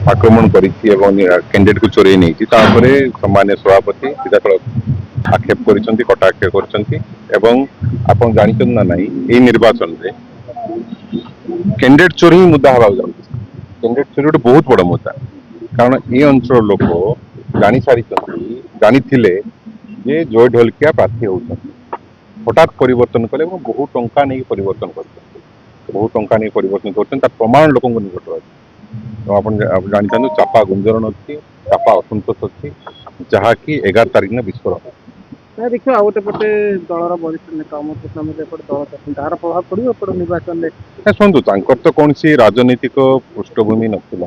आक्रमण कैंडिडेट को चोरी नहीं सम्मान्य सभापति सीधासख आक्षेप कटाक्षेप कर जानते ना ना ये निर्वाचन रे कैंडिडेट चोरी ही मुद्दा हवा कैंडिडेट चोरी गोटे बहुत बड़ मुद्दा कारण ये अंचल लोक जानी सारी जानी जे जय ढोलकिया प्रार्थी होती हठात परिवर्तन कले बहुत टंका नहीं परिवर्तन कर बहुत टंका नहीं परिवर्तन कर प्रमाण लोक निकट अच्छे आप जानते चापा गुंजरण अच्छी चापा असंतोष अच्छी जहाँकि 11 तारीख ने विस्फोरण देखिए आ गोटे पटे दलर वरिष्ठ नेता अमर कृष्ण दल तार प्रभाव पड़ो एपट निर्वाचन में शुणु तो कौन सी राजनीतिक पृष्ठभूमि नाला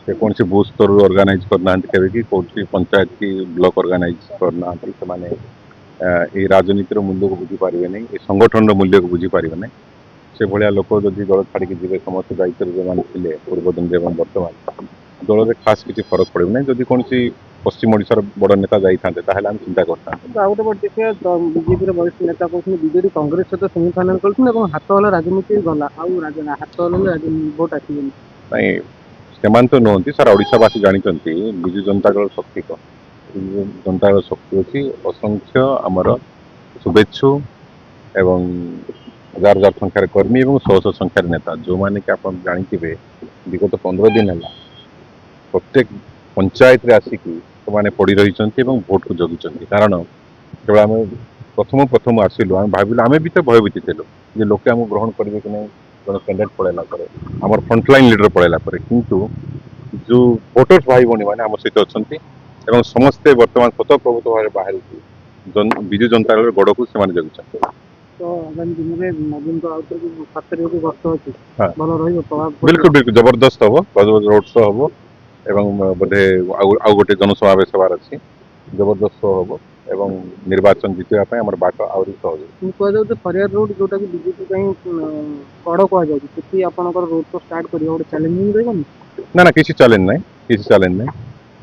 से कौन सी बूथ स्तर ऑर्गेनाइज करना कि कौन पंचायत की ब्लॉक ऑर्गेनाइज करना से राजनीतिर मूल्य को बुझीपारे नहीं ये संगठन मूल्य को बुझीपारे नहीं से भाया लोक जदि दल छाड़ी जी समस्त दायित्व जो थे पूर्वदिन बर्तमान दल में खास किसी फरक पड़े ना जदि कौन सी पश्चिम ओडिशार बड़ नेता जाते चिंता करता गोटे देखिए बीजेपी वरिष्ठ नेता कहते बीजेपी कांग्रेस सहित सेमिफाइनाल कर हाथ वाला राजनीति गला हाथ वाला भोट आस नहीं से तो नुहति सारा ओडावासी जानते विजु जनता दल शक्ति को जनता दल शक्ति अच्छी असंख्य आमर शुभेच्छु एवं हजार हजार संख्यार कर्मी और शह शह संख्यार नेता जो मैंने कि आप जानते विगत 15 दिन है प्रत्येक पंचायत रे आसिकी से पड़ी रही भोट को जगी कारण केवल आम प्रथम प्रथम आसिलु आम भाविलु आम भी तो भयभीत थिलु जे लोके आम ग्रहण करेंगे कि नहीं जन कैंडिडेट पड़ेला आम फ्रंटलाइन लीडर पड़ेला किंतु जो भोटर्स भाई भौणी मैंने आम सहित अच्छा समस्ते बर्तमान स्वतः प्रभुत्व भाव बाहर विजु जनता दल गड़ को से जगुच्च बिल्कुल बिल्कुल जबरदस्त हम रोड शो हम एवं बोधे आउ गोटे जनसमावेश हबार अच्छी जबरदस्त हम एवं निर्वाचन जीतवाई आम बाट आहरी सहज फरियार रोड जोटा कि बीजेपी कड़ कह रोड शो स्टार्ट कर चैलेंजिंग रही ना ना किसी चैलेंज ना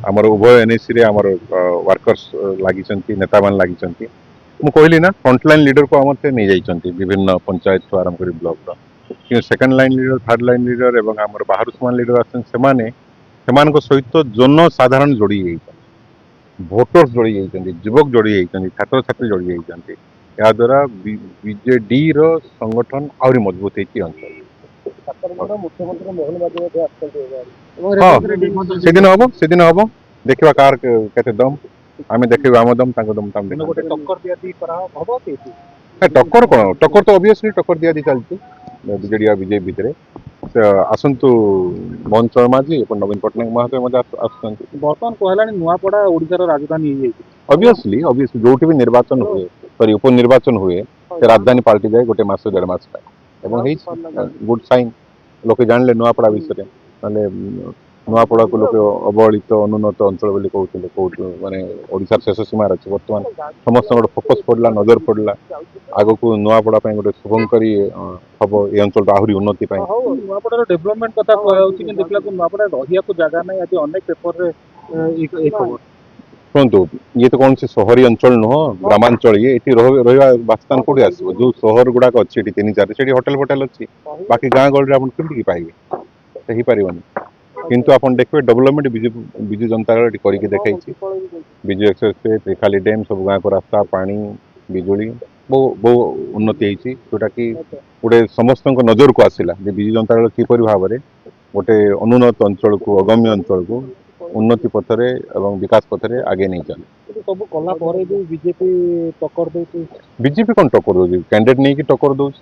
आमर उभय एनएसी रे आमर वर्कर्स लगी नेता मान लगी मु कहली ना फ्रंटलाइन लीडर को आम से नहीं जाइए विभिन्न पंचायत को आरंभ कर ब्लॉक कि second line leader third line leader एवं आमर बाहर से लीडर आसने सहित जनसाधारण जोड़ी भोटर्स जोड़ी युवक जोड़ी छात्र छात्री जोड़ी या द्वारा बीजेडी संगठन आहरी मजबूत होती सेदिन हम देखा कार के दम आम देख आम दम दम टक्कर कौन टक्कर तो ऑब्वियसली टक्कर दिया दी चलती बीजेडी और बीजेपी भितर आसतु मोहन शर्मा जी नवीन पट्टनायक महोदय बर्तमान कहला नुआपड़ा ओडिशार राजधानी ऑब्वियसली ऑब्वियसली जो भी निर्वाचन हुए सॉरी उपनिर्वाचन हुए राजधानी पार्टी जाए गोटे मास 1.5 मास गुड साइन लोके जानले नुआपड़ा विषय ना नुआपड़ा को लोग अवहेलित अनुन्नत अंचल कहते माने ओडिशार शेष सीमार अच्छे बर्तमान समस्त गोटे फोकस पड़ा नजर पड़ा आग को नुआपड़ा गोटे शुभंकरी हम ये अंचल आहरी उन्नति नुआपड़ार डेभलपमेंट कथा कहूँ देखला नुआपड़ा रहिया जगह ना आज अनेक पेपर शुणु ये तो कौन सी सहरी अंचल नुह ग्रामांचल ये रहा बासस्थान कौटी आस जो सहर गुड़ाक अच्छी 3-4 से होटेल फोटेल अच्छी बाकी गाँ गहली आप कमी पाइबे हो पारे किंतु आप देखिए डेवलपमेंट विजु जनता दल करके देखा विजु एक्सप्रेस त्रिखाली डैम सब गाँव को रास्ता पानी बिजुली बहु उन्नति जोटा कि गोटे समस्त नजर को आसला विजु जनता दल किपर भाव में गोटे अनुन्नत अंचल को अगम्य अंचल को उन्नति पथरे एवं विकास पथरे आगे नहीं चले सब कला बीजेपी टक्कर दे बीजेपी कौन टक्कर दौर कैंडिडेट नहीं कि टक्कर दौर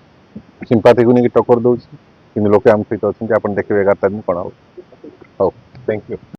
सिंपाथी को नहीं टक्कर दौर कि लोके आम सहित अच्छे आप देखिए 11 तारीख कौन हो थैंक यू।